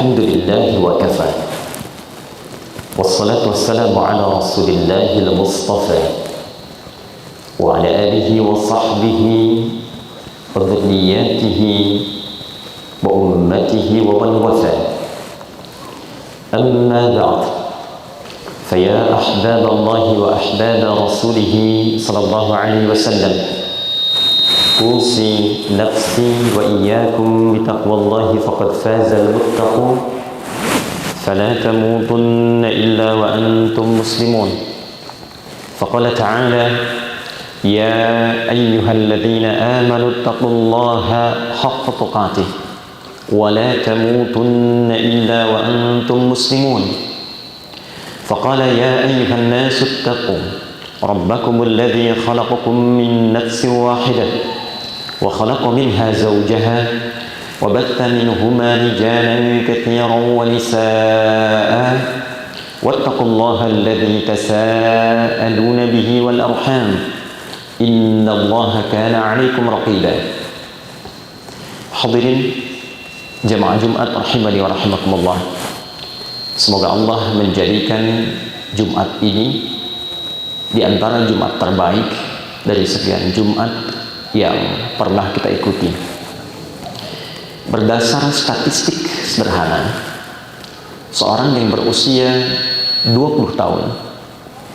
الحمد لله وكفى والصلاة والسلام على رسول الله المصطفى وعلى آله وصحبه وذرياته وأمته ومن وفى. أما بعد، فيا أحباب الله وأحباب رسوله صلى الله عليه وسلم، أوصي نفسي وإياكم بتقوى الله فقد فاز المتقون، فلا تموتن إلا وأنتم مسلمون. فقال تعالى: يا أيها الذين آمنوا اتقوا الله حق تقاته ولا تموتن إلا وأنتم مسلمون. فقال: يا أيها الناس اتقوا ربكم الذي خلقكم من نفس واحدة وخلق منها زوجها وبث منهما رجالا كثيرا ونساء واتقوا الله الذي تساءلون به والأرحام إن الله كان عليكم رقيبا. Hadirin jamaah Jumat rahimani wa rahimakumullah, semoga Allah menjadikan Jumat ini di antara Jumat terbaik dari sekian Jumat yang pernah kita ikuti. Berdasar statistik sederhana, seorang yang berusia 20 tahun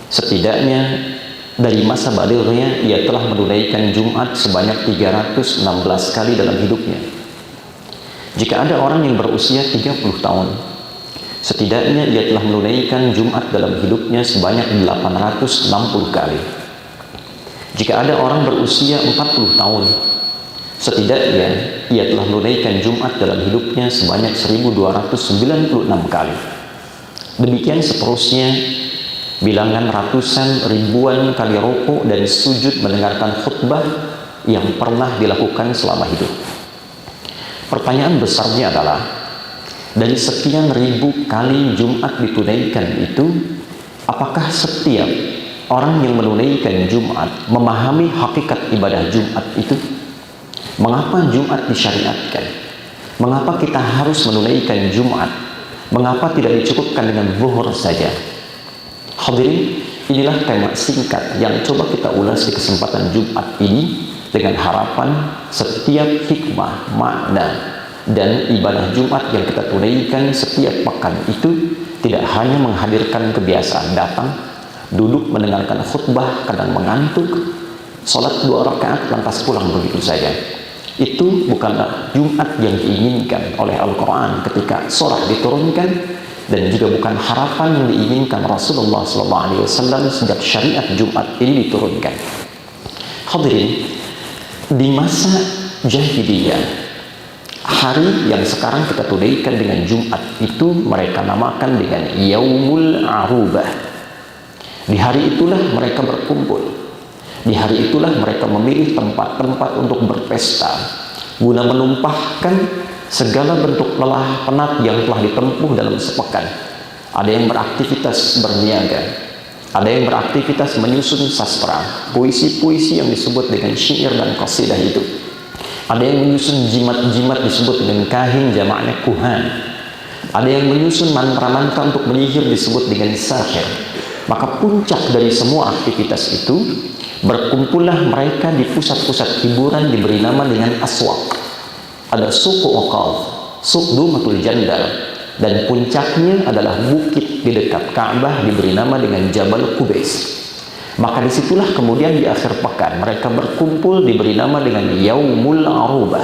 setidaknya dari masa balighnya ia telah menunaikan Jumat sebanyak 316 kali dalam hidupnya. Jika ada orang yang berusia 30 tahun, setidaknya ia telah menunaikan Jumat dalam hidupnya sebanyak 860 kali. Jika ada orang berusia 40 tahun, setidaknya ia telah menunaikan Jumat dalam hidupnya sebanyak 1296 kali. Demikian seterusnya, bilangan ratusan ribuan kali rukuk dan sujud mendengarkan khutbah yang pernah dilakukan selama hidup. Pertanyaan besarnya adalah, dari sekian ribu kali Jumat ditunaikan itu, apakah setiap orang yang menunaikan Jumat memahami hakikat ibadah Jumat itu? Mengapa Jumat disyariatkan? Mengapa kita harus menunaikan Jumat? Mengapa tidak dicukupkan dengan zuhur saja? Hadirin, inilah tema singkat yang coba kita ulas di kesempatan Jumat ini, dengan harapan setiap hikmah, makna, dan ibadah Jumat yang kita tunaikan setiap pekan itu tidak hanya menghadirkan kebiasaan datang, duduk mendengarkan khutbah, kadang mengantuk, sholat 2 rakaat lantas pulang begitu saja. Itu bukanlah Jumat yang diinginkan oleh Al-Quran ketika surah diturunkan, dan juga bukan harapan yang diinginkan Rasulullah SAW sejak syariat Jumat ini diturunkan. Hadirin, di masa jahiliyah, hari yang sekarang kita tunaikan dengan Jumat itu mereka namakan dengan Yaumul Arubah. Di hari itulah mereka berkumpul. Di hari itulah mereka memilih tempat-tempat untuk berpesta, guna menumpahkan segala bentuk lelah penat yang telah ditempuh dalam sepekan. Ada yang beraktivitas berniaga, ada yang beraktivitas menyusun sastra, puisi-puisi yang disebut dengan syair dan qasidah itu. Ada yang menyusun jimat-jimat disebut dengan kahin, jamaknya kuhan. Ada yang menyusun mantra-mantra untuk menyihir disebut dengan sahir. Maka puncak dari semua aktivitas itu, berkumpullah mereka di pusat-pusat hiburan diberi nama dengan aswaq. Ada suku Uqad, suq Dumatul Jandal, dan puncaknya adalah bukit di dekat Ka'bah diberi nama dengan Jabal Qubais. Maka disitulah kemudian di akhir pekan mereka berkumpul diberi nama dengan Yaumul Arubah,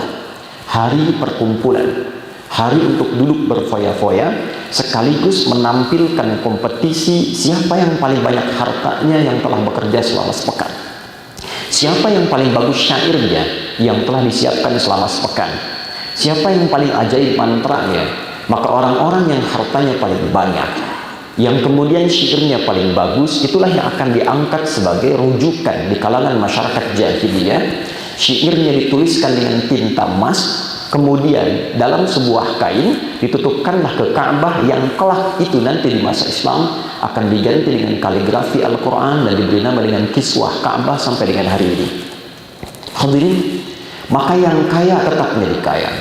hari perkumpulan, hari untuk duduk berfoya-foya, sekaligus menampilkan kompetisi siapa yang paling banyak hartanya yang telah bekerja selama sepekan, siapa yang paling bagus syairnya yang telah disiapkan selama sepekan, siapa yang paling ajaib mantranya. Maka orang-orang yang hartanya paling banyak, yang kemudian syairnya paling bagus, itulah yang akan diangkat sebagai rujukan di kalangan masyarakat jahiliyah. Syairnya dituliskan dengan tinta emas, kemudian dalam sebuah kain ditutupkanlah ke Ka'bah yang kelak itu nanti di masa Islam akan diganti dengan kaligrafi Al-Quran dan diberi nama dengan kiswah Ka'bah sampai dengan hari ini. Hadirin, maka yang kaya tetap menjadi kaya,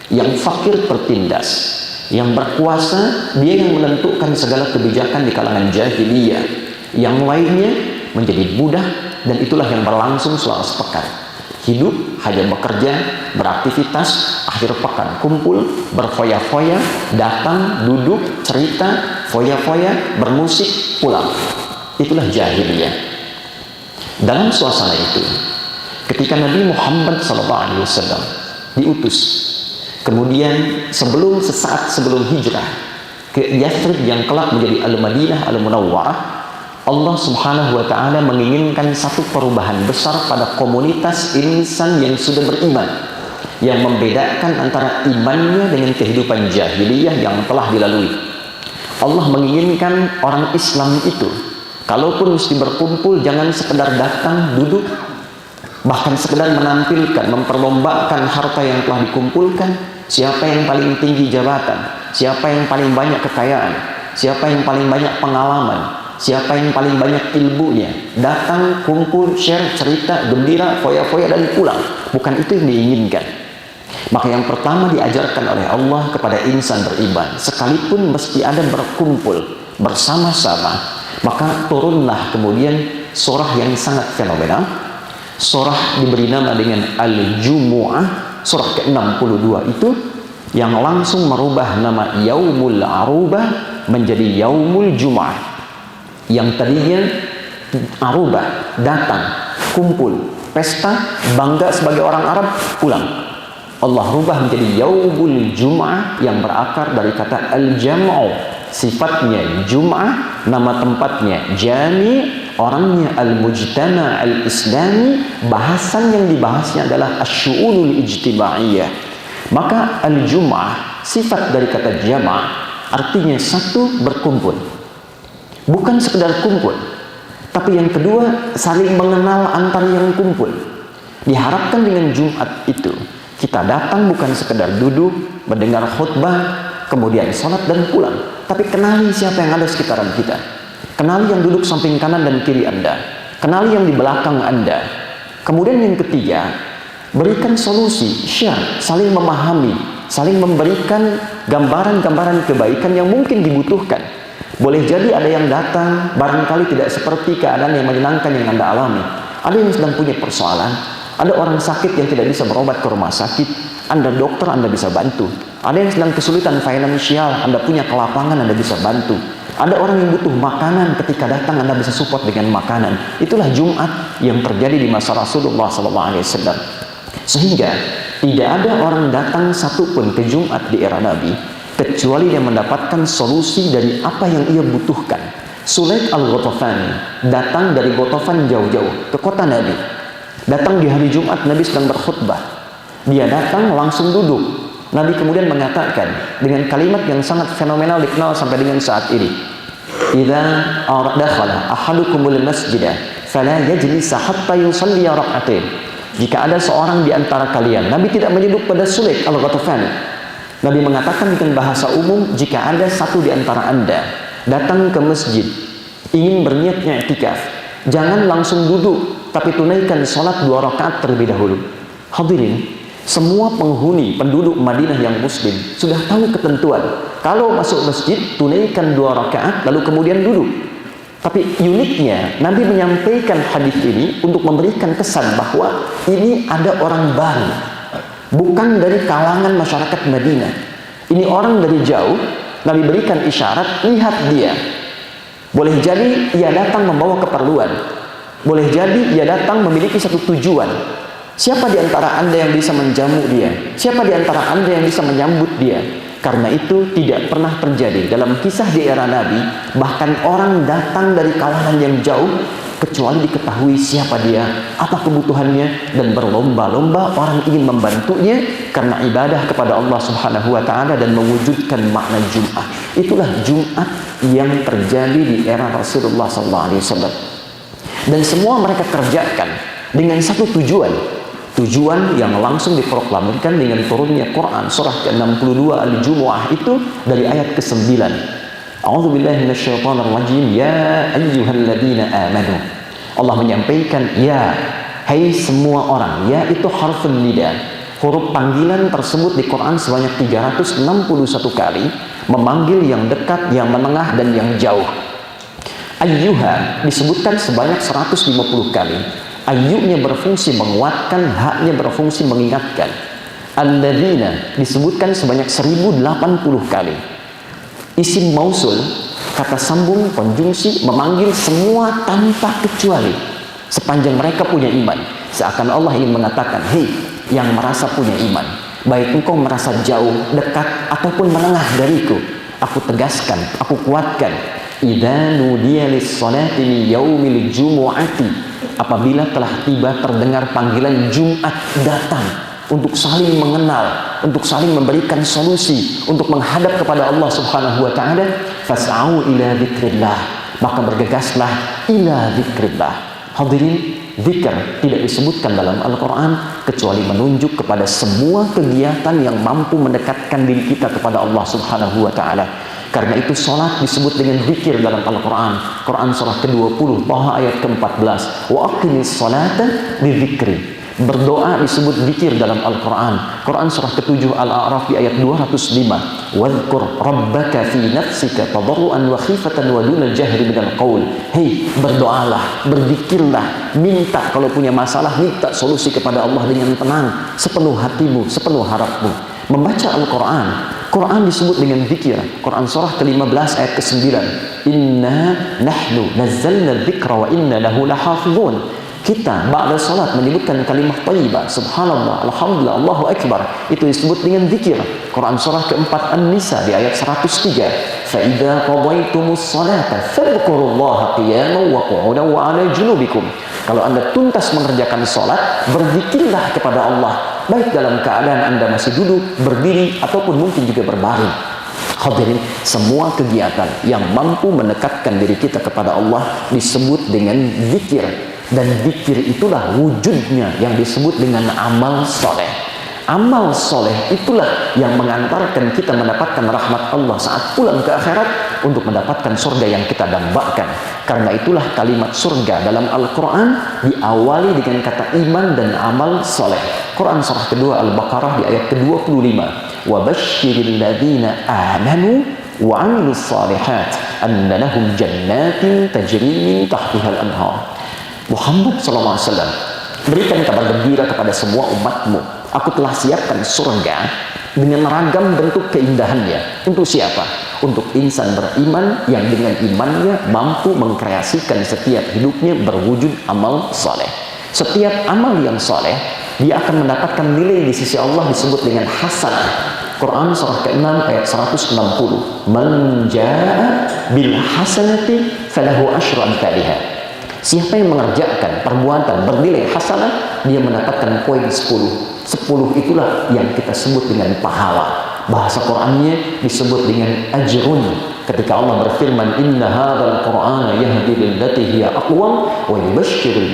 yang fakir tertindas, Yang berkuasa, dia yang menentukan segala kebijakan di kalangan jahiliyah. Yang lainnya menjadi budak, dan itulah yang berlangsung selama sepekan. Hidup hanya bekerja, beraktivitas, akhir pekan kumpul, berfoya-foya, datang, duduk, cerita, foya-foya, bermusik, pulang. Itulah jahiliyah. Dalam suasana itu, ketika Nabi Muhammad SAW diutus, kemudian sesaat sebelum hijrah ke Yathrib yang kelak menjadi Al-Madinah Al-Munawwarah, Allah Subhanahu wa Ta'ala menginginkan satu perubahan besar pada komunitas insan yang sudah beriman, yang membedakan antara imannya dengan kehidupan jahiliyah yang telah dilalui. Allah menginginkan orang Islam itu, kalaupun mesti berkumpul, jangan sekedar datang, duduk, bahkan sekedar menampilkan, memperlombakan harta yang telah dikumpulkan. Siapa yang paling tinggi jabatan, siapa yang paling banyak kekayaan, siapa yang paling banyak pengalaman, siapa yang paling banyak ilmunya. Datang, kumpul, share, cerita, gembira, foya-foya, dan pulang. Bukan itu yang diinginkan. Maka yang pertama diajarkan oleh Allah kepada insan beriman, sekalipun mesti ada berkumpul bersama-sama, maka turunlah kemudian surah yang sangat fenomenal. Surah diberi nama dengan Al-Jumu'ah, surah ke-62 itu, yang langsung merubah nama Yaumul Arubah menjadi Yaumul Jumu'ah. Yang tadinya Arubah, datang, kumpul, pesta, bangga sebagai orang Arab, pulang. Allah rubah menjadi Yaumul Jumu'ah yang berakar dari kata Al-Jam'u. Sifatnya Jum'ah, nama tempatnya Jami, orangnya Al-Mujtama Al-Islami, bahasan yang dibahasnya adalah Asy-Syu'unul Ijtimaiyah. Maka Al-Jum'ah, sifat dari kata Jama', artinya satu, berkumpul. Bukan sekedar kumpul, tapi yang kedua, saling mengenal antar yang kumpul. Diharapkan dengan Jumat itu, kita datang bukan sekedar duduk, mendengar khutbah, kemudian sholat dan pulang, tapi kenali siapa yang ada sekitaran kita. Kenali yang duduk samping kanan dan kiri Anda, kenali yang di belakang Anda. Kemudian yang ketiga, berikan solusi, share, saling memahami, saling memberikan gambaran-gambaran kebaikan yang mungkin dibutuhkan. Boleh jadi ada yang datang barangkali tidak seperti keadaan yang menyenangkan yang Anda alami. Ada yang sedang punya persoalan, ada orang sakit yang tidak bisa berobat ke rumah sakit, Anda dokter, Anda bisa bantu. Ada yang sedang kesulitan finansial, Anda punya kelapangan, Anda bisa bantu. Ada orang yang butuh makanan, ketika datang Anda bisa support dengan makanan. Itulah Jumat yang terjadi di masa Rasulullah SAW. Sehingga tidak ada orang datang satupun ke Jumat di era Nabi kecuali dia mendapatkan solusi dari apa yang ia butuhkan. Sulaik Al-Ghatafani datang dari Ghatafan jauh-jauh ke kota Nabi. Datang di hari Jumat, Nabi sedang berkhutbah. Dia datang langsung duduk. Nabi kemudian mengatakan dengan kalimat yang sangat fenomenal dikenal sampai dengan saat ini. Idza dakhala ahadukumul masjidah fala yajlis hatta yusalli rak'atain. Jika ada seorang di antara kalian, Nabi tidak menyebut pada Sulaik Al-Ghatafani. Nabi mengatakan dengan bahasa umum, jika ada satu di antara Anda datang ke masjid ingin berniat i'tikaf, jangan langsung duduk, tapi tunaikan salat 2 rakaat terlebih dahulu. Hadirin, semua penghuni penduduk Madinah yang muslim sudah tahu ketentuan. Kalau masuk masjid, tunaikan 2 rakaat lalu kemudian duduk. Tapi uniknya, Nabi menyampaikan hadis ini untuk memberikan kesan bahwa ini ada orang baru, bukan dari kalangan masyarakat Madinah. Ini orang dari jauh. Nabi berikan isyarat, lihat dia. Boleh jadi ia datang membawa keperluan, boleh jadi ia datang memiliki satu tujuan. Siapa di antara Anda yang bisa menjamu dia? Siapa di antara Anda yang bisa menyambut dia? Karena itu tidak pernah terjadi dalam kisah di era Nabi, bahkan orang datang dari kalangan yang jauh, kecuali diketahui siapa dia, apa kebutuhannya, dan berlomba-lomba orang ingin membantunya karena ibadah kepada Allah Subhanahu wa Ta'ala dan mewujudkan makna Jum'ah. Itulah Jum'at yang terjadi di era Rasulullah SAW. Dan semua mereka kerjakan dengan satu tujuan. Tujuan yang langsung diproklamirkan dengan turunnya Quran surah ke-62 Al-Jumu'ah itu dari ayat ke-9. A'udzubillahi minasyaitonirrajim. Ya ayyuhalladzina amanu. Allah menyampaikan ya, hai semua orang. Ya itu harfun nida. Huruf panggilan tersebut di Quran sebanyak 361 kali, memanggil yang dekat, yang menengah, dan yang jauh. Ayyuha disebutkan sebanyak 150 kali. Ayyunya berfungsi menguatkan, haknya berfungsi mengingatkan. Alladzina disebutkan sebanyak 1080 kali. Isim mausul, kata sambung, konjungsi, memanggil semua tanpa kecuali. Sepanjang mereka punya iman, seakan Allah ingin mengatakan, hei yang merasa punya iman, baik engkau merasa jauh, dekat, ataupun menengah dariku, aku tegaskan, aku kuatkan. Idza nudiya lis-salati min yaumil jumu'ati, apabila telah tiba terdengar panggilan Jumat datang, untuk saling mengenal, untuk saling memberikan solusi, untuk menghadap kepada Allah Subhanahu wa taala, fas'au ila dzikrillah, maka bergegaslah ila dzikrillah. Hadirin, zikr tidak disebutkan dalam Al-Quran kecuali menunjuk kepada semua kegiatan yang mampu mendekatkan diri kita kepada Allah Subhanahu wa taala. Karena itu salat disebut dengan zikir dalam Al-Quran. Quran surah ke-20, Taha ayat ke-14. Wa aqimis salata lidzikri. Berdoa disebut zikir dalam Al-Quran. Quran surah ke-7 Al-A'raf di ayat 205. Wadhkur rabbaka fi nafsika tadarruan wa khifatan wa dunal jahri minal qaul. Hei, berdoalah, berzikirlah, minta kalau punya masalah, minta solusi kepada Allah dengan tenang, sepenuh hatimu, sepenuh harapmu. Membaca Al-Quran, Quran disebut dengan zikir. Quran surah ke-15 ayat ke-9. Inna nahnu nazzalna dzikra wa inna lahu lahafizun. Kita ba'da salat menyebutkan kalimat thayyibah, subhanallah, alhamdulillah, Allahu akbar, itu disebut dengan zikir. Quran surah ke-4 An-Nisa di ayat 103. Fa idza qadaytumus salata fadhkurullaha qiyaman wa qu'udan wa 'ala junubikum. Kalau Anda tuntas mengerjakan salat, berzikirlah kepada Allah, baik dalam keadaan Anda masih duduk, berdiri, ataupun mungkin juga berbaring. Hadirin, semua kegiatan yang mampu mendekatkan diri kita kepada Allah disebut dengan zikir. Dan zikir itulah wujudnya yang disebut dengan amal soleh. Amal soleh itulah yang mengantarkan kita mendapatkan rahmat Allah saat pulang ke akhirat untuk mendapatkan surga yang kita dambakan. Karena itulah kalimat surga dalam Al-Quran diawali dengan kata iman dan amal soleh. Quran surah kedua Al-Baqarah di ayat ke-25. Wa basyiril ladzina amanu wa 'amilus shalihat anna lahum jannatin tajri min tahtihal anhar. Muhammad SAW, berikan kabar gembira kepada semua umatmu, aku telah siapkan surga dengan ragam bentuk keindahannya. Untuk siapa? Untuk insan beriman yang dengan imannya mampu mengkreasikan setiap hidupnya berwujud amal soleh. Setiap amal yang soleh, dia akan mendapatkan nilai di sisi Allah disebut dengan hasanah. Quran surah ke-6 ayat 160. Man jaa bil hasanati falahu asyru amsalihha. Siapa yang mengerjakan perbuatan bernilai hasanah, dia mendapatkan poin 10. 10 itulah yang kita sebut dengan pahala. Bahasa Qur'annya disebut dengan ajrun. Ketika Allah berfirman, inna hadzal qur'ana yahdi lillati hiya aqwam wa yubashshirul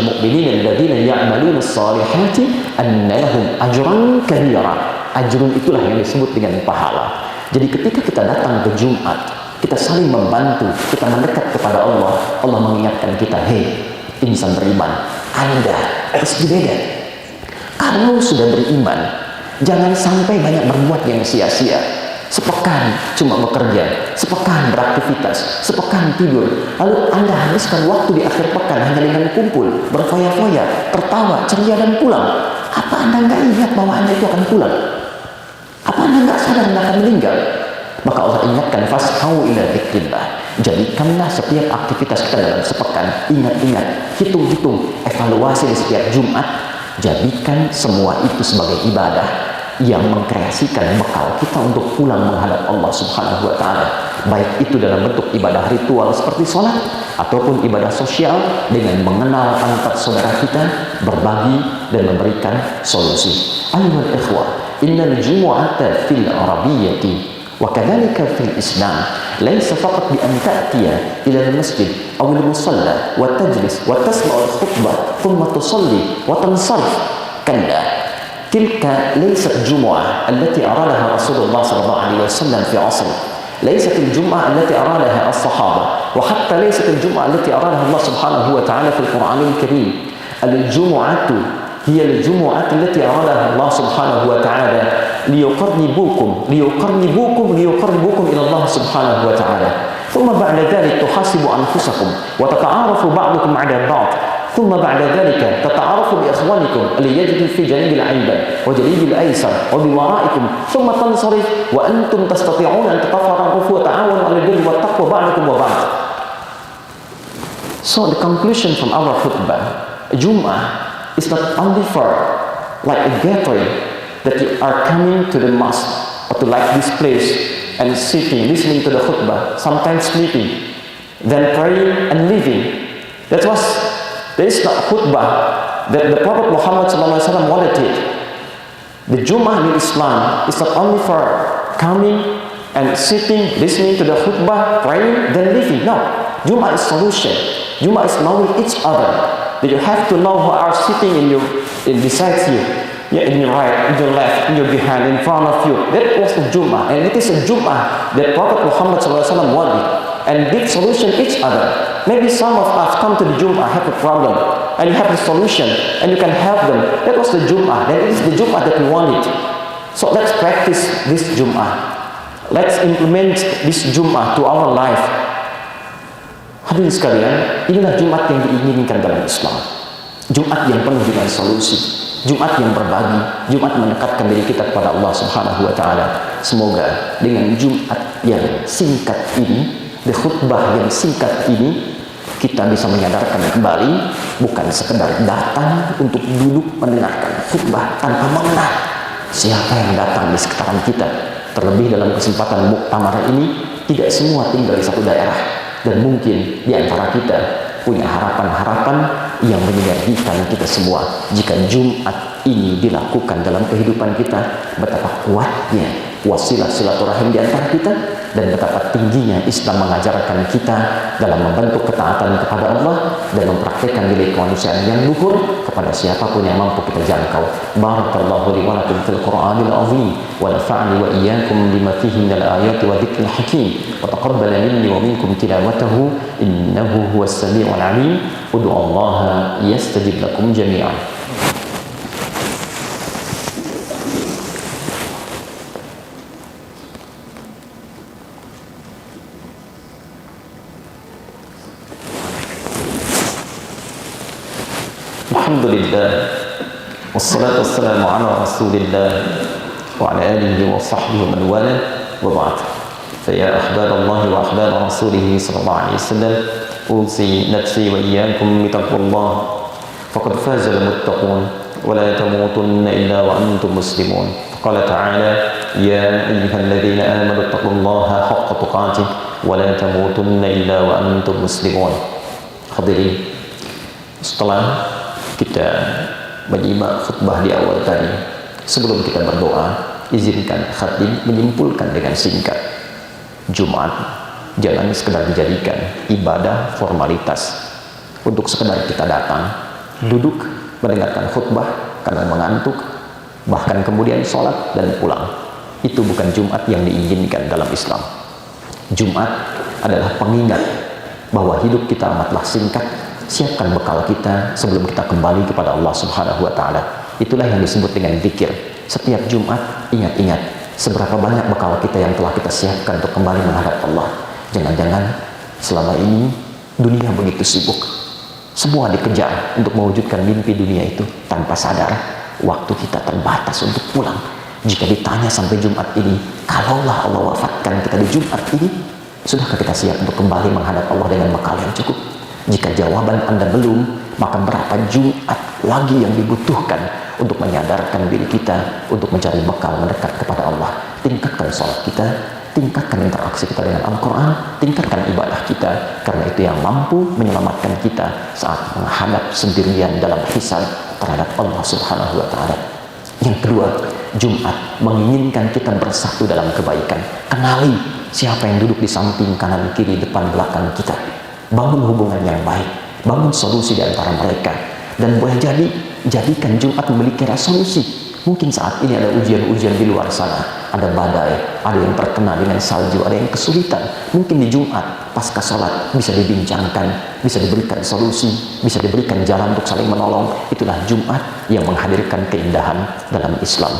mu'minina alladziina ya'maluna as-salihati anna lahum ajran kabira. Ajrun itulah yang disebut dengan pahala. Jadi ketika kita datang ke Jumat, kita saling membantu, kita mendekat kepada Allah. Allah mengingatkan kita, hei insan beriman, Anda harus berbeda. Kalau sudah beriman, jangan sampai banyak berbuat yang sia-sia. Sepekan cuma bekerja, sepekan beraktivitas, sepekan tidur, lalu Anda habiskan waktu di akhir pekan hanya dengan kumpul, berfoya-foya, tertawa, ceria, dan pulang. Apa Anda nggak ingat bahwa Anda itu akan pulang? Apa Anda nggak sadar Anda akan meninggal? Maka Allah ingatkan, fas'au ila dzikrillah. Jadikanlah setiap aktivitas kita dalam sepekan, ingat-ingat, hitung-hitung, evaluasi di setiap Jumat. Jadikan semua itu sebagai ibadah yang mengkreasikan bekal kita untuk pulang menghadap Allah Subhanahu wa taala. Baik itu dalam bentuk ibadah ritual seperti sholat, ataupun ibadah sosial dengan mengenal antar saudara kita, berbagi dan memberikan solusi. Ayyuhal ikhwah, innal jumu'ata fil arabiyyati وكذلك في الإسلام ليس فقط بأن تأتي إلى المسجد أو المصلى وتجلس وتسمع الخطبة ثم تصلي وتنصرف. كلا، تلك ليست الجمعة التي أرادها رسول الله صلى الله عليه وسلم في عصره، ليست الجمعة التي أرادها الصحابة، وحتى ليست الجمعة التي أرادها الله سبحانه وتعالى في القرآن الكريم. الجمعة hiya al-jumu'ah allati aradaha Allah Subhanahu wa ta'ala liyuqarribukum ila Allah Subhanahu wa ta'ala. Thumma ba'da dhalik tuhasibu anfusakum wa tata'arafu ba'dukum 'ala ba'd. ثم بعد ذلك تتعارفوا بإخوانكم اللي يجد في جانب الأيمن وجانب الأيسر وبورائكم ثم تنصرف وأنتم تستطيعون أن تتفرغوا وتعاونوا على البر والتقوى بعضكم وبعض. So the conclusion from our khutbah, Jum'ah is not only for like a gathering that you are coming to the mosque or to like this place and sitting, listening to the khutbah, sometimes sleeping, then praying and leaving. There is not khutbah that the Prophet Muhammad SAW wanted it. The Jum'ah in Islam is not only for coming and sitting, listening to the khutbah, praying, then leaving. No. Jum'ah is solution. Jum'ah is knowing each other. That you have to know who are sitting beside you. Yeah, in your right, in your left, in your behind, in front of you. That was the Jum'ah. And it is a Jum'ah that Prophet Muhammad SAW wanted. And did solution each other. Maybe some of us come to the Jum'ah, have a problem, and you have the solution, and you can help them. That was the Jum'ah. That is the Jum'ah that we wanted. So let's practice this Jum'ah. Let's implement this Jum'ah to our life. Hadirin sekalian, inilah Jumat yang diinginkan dalam Islam. Jumat yang penuh dengan solusi. Jumat yang berbagi. Jumat mendekatkan diri kita kepada Allah Subhanahu wa ta'ala. Semoga dengan Jumat yang singkat ini, di khutbah yang singkat ini, kita bisa menyadarkan kembali, bukan sekedar datang untuk duduk mendengarkan khutbah tanpa mengenal siapa yang datang di sekitaran kita. Terlebih dalam kesempatan muktamar ini, tidak semua tinggal di satu daerah, dan mungkin di antara kita punya harapan-harapan yang menyegarkan kita semua. Jika Jumat ini dilakukan dalam kehidupan kita, betapa kuatnya wasilah silaturahim di antara kita, dan betapa tingginya Islam mengajarkan kita dalam membentuk ketaatan kepada Allah dan mempraktikkan nilai kemanusiaan yang luhur kepada siapapun yang mampu kita jangkau. Barakallahu li wa lakum fil Qur'anil azim wa nafa'ani wa iyyakum bima fihi minal ayati wa dzikril hakim wa taqabbala minni wa minkum tilawatahu innahu huwas samiul alim. Ud'u Allah yastajib lakum jami'an. Alhamdulillah, wassalatu wassalamu ala rasulillah wa ala alihi wa sahbihi wa man wala wa ba'd. Faya ahbab Allah wa ahbab rasulih sallallahu alaihi wasallam, usi nafsi wa iyyakum bitaqwallah faqad faza al-muttaqun wa la tamutunna illa wa antum muslimun. Qala ta'ala ya ayyuhalladzina amanu taqullaha haqqa tuqatih wa la tamutunna illa wa antum muslimun. Hadirin, setelah kita menyimak khutbah di awal tadi, sebelum kita berdoa, izinkan khatib menyimpulkan dengan singkat. Jumat jangan sekedar dijadikan ibadah formalitas untuk sekedar kita datang, duduk, mendengarkan khutbah karena mengantuk, bahkan kemudian sholat dan pulang. Itu bukan Jumat yang diinginkan dalam Islam. Jumat adalah pengingat bahwa hidup kita amatlah singkat. Siapkan bekal kita sebelum kita kembali kepada Allah Subhanahu wa ta'ala. Itulah yang disebut dengan zikir. Setiap Jumat, ingat-ingat seberapa banyak bekal kita yang telah kita siapkan untuk kembali menghadap Allah. Jangan-jangan selama ini dunia begitu sibuk, semua dikejar untuk mewujudkan mimpi dunia itu, tanpa sadar waktu kita terbatas untuk pulang. Jika ditanya sampai Jumat ini, kalaulah Allah wafatkan kita di Jumat ini, sudahkah kita siap untuk kembali menghadap Allah dengan bekal yang cukup? Jika jawaban Anda belum, maka berapa Jumat lagi yang dibutuhkan untuk menyadarkan diri kita untuk mencari bekal mendekat kepada Allah. Tingkatkan sholat kita, tingkatkan interaksi kita dengan Al-Quran, tingkatkan ibadah kita, karena itu yang mampu menyelamatkan kita saat menghadap sendirian dalam hisab terhadap Allah Subhanahu wa ta'ala. Yang kedua, Jumat menginginkan kita bersatu dalam kebaikan. Kenali siapa yang duduk di samping, kanan, kiri, depan, belakang kita. Bangun hubungan yang baik, bangun solusi di antara mereka, dan boleh jadi jadikan Jumat memiliki resolusi. Mungkin saat ini ada ujian-ujian di luar sana, ada badai, ada yang terkena dengan salju, ada yang kesulitan. Mungkin di Jumat pasca sholat bisa dibincangkan, bisa diberikan solusi, bisa diberikan jalan untuk saling menolong. Itulah Jumat yang menghadirkan keindahan dalam Islam.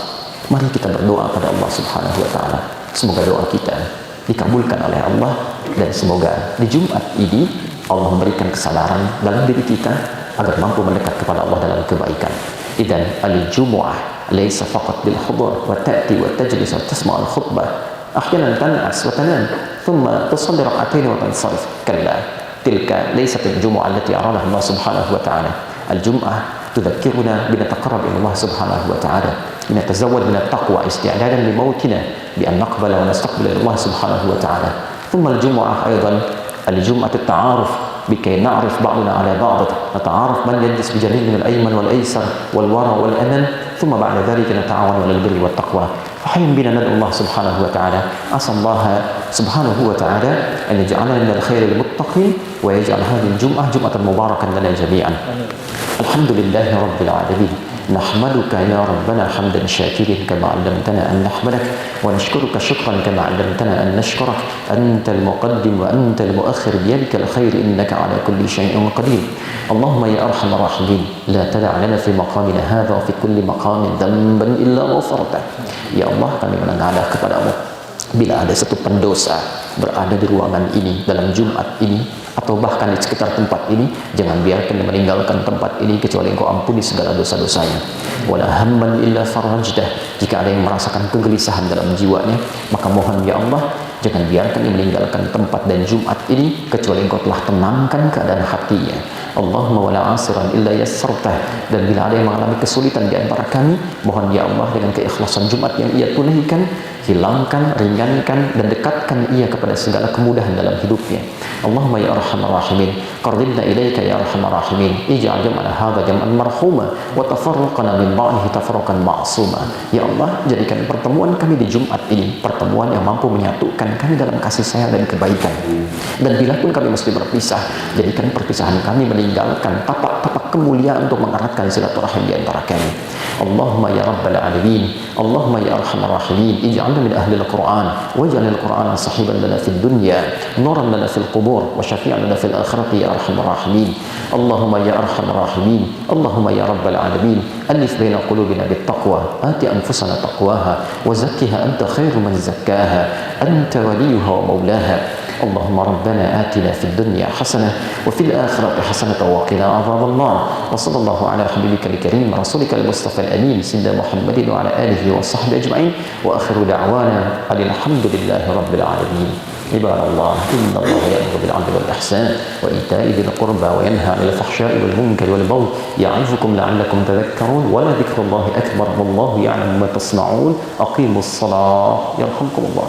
Mari kita berdoa pada Allah Subhanahu wa Ta'ala. Semoga doa kita dikabulkan oleh Allah, dan semoga di Jumat ini Allah memberikan kesadaran dalam diri kita agar mampu mendekat kepada Allah dalam kebaikan. Idzan al-jumu'ah laysa faqat bil hudur wa ta'ti wa tajlis wa tasma' al-khutbah ahyanan tan'as wa tanam thumma tusalli rak'atayn wa tansarif. Kalla, tilka laysat al-jumu'ah allati aradaha Allah Subhanahu wa ta'ala. Al-jum'ah tudzakkiruna binataqarrab ila Allah Subhanahu wa ta'ala, binatazawwad min at-taqwa isti'dadan li mautina bi an naqbala wa nastaqbil Allah Subhanahu wa ta'ala. Thumma al-jumu'ah aidan al-jum'ah at-ta'aruf بكي نعرف بعضنا على بعض، نتعارف من يجلس بجانب من الأيمن والأيسر والورع والأمن، ثم بعد ذلك نتعاون على البر والتقوى. فحيا بنا ندعو الله سبحانه وتعالى، عسى الله سبحانه وتعالى أن يجعلنا من الخير المتقين ويجعل هذه الجمعة جمعة مباركة لنا جميعا. الحمد لله رب العالمين، نحمدك يا ربنا حمدا شاكرا كما علمتنا أن نحمدك، ونشكرك شكرا كما علمتنا أن نشكرك. أنت المقدم وأنت المؤخر، بيدك الخير إنك على كل شيء قدير. اللهم يا أرحم الراحمين، لا تدع لنا في مقامنا هذا وفي كل مقام ذنبا إلا غفرته. Ya Allah, kami menengadah kepadamu, bila ada satu pendosa berada di ruangan ini dalam Jumat ini, atau bahkan di sekitar tempat ini, jangan biarkan dia meninggalkan tempat ini kecuali Engkau ampuni segala dosa-dosanya. Wala hamman illa farajdah, jika ada yang merasakan kegelisahan dalam jiwanya, maka mohon ya Allah, jangan biarkan dia meninggalkan tempat dan Jumat ini kecuali Engkau telah tenangkan keadaan hatinya. Allahumma wala asiran illa yassartah, dan bila ada yang mengalami kesulitan di antara kami, mohon ya Allah dengan keikhlasan Jumat yang ia tunaikan, hilangkan, ringankan, dan dekatkan ia kepada segala kemudahan dalam hidupnya. Allahumma ya arhamar rahimin, qarribna ilaika ya arhamar rahimin, ij'al jam'ana hadha jam'an marhuma wa tafarruqana min ba'dihi tafarruqan ma'suma. Ya Allah, jadikan pertemuan kami di Jumat ini pertemuan yang mampu menyatukan kami dalam kasih sayang dan kebaikan. Dan bila pun kami mesti berpisah, jadikan perpisahan kami meninggalkan tapak-tapak kemuliaan untuk mengeratkan silaturahim di antara kami. Allahumma ya rabbal alamin, Allahumma ya arhamar rahimin, ij'alna min ahli al-Qur'an waj'al al-Qur'ana sahiban lana fid dunya, nuran lana fil qubur, wa syafi'an lana fil akhirati ya arhamar rahimin. Allahumma ya arhamar rahimin, Allahumma ya rabbal alamin, alif baina qulubina bit taqwa, ati anfusana taqwaha wa zakkiha anta khairu man zakkaha, anta waliyuha wa maulaha. اللهم ربنا آتنا في الدنيا حسنة وفي الآخرة حسنة وقنا عذاب النار، وصلى الله على حبيبك الكريم رسولك المصطفى الأمين سيدنا محمد وعلى آله وصحبه أجمعين، وآخر دعوانا أن الحمد لله رب العالمين. عباد الله، إن الله يأمر بالعدل والإحسان وإيتاء ذي القربى وينهى عن الفحشاء والمنكر والبغي يعظكم لعلكم تذكرون، ولذكر الله أكبر والله يعلم ما تصنعون. أقيموا الصلاة يرحمكم الله.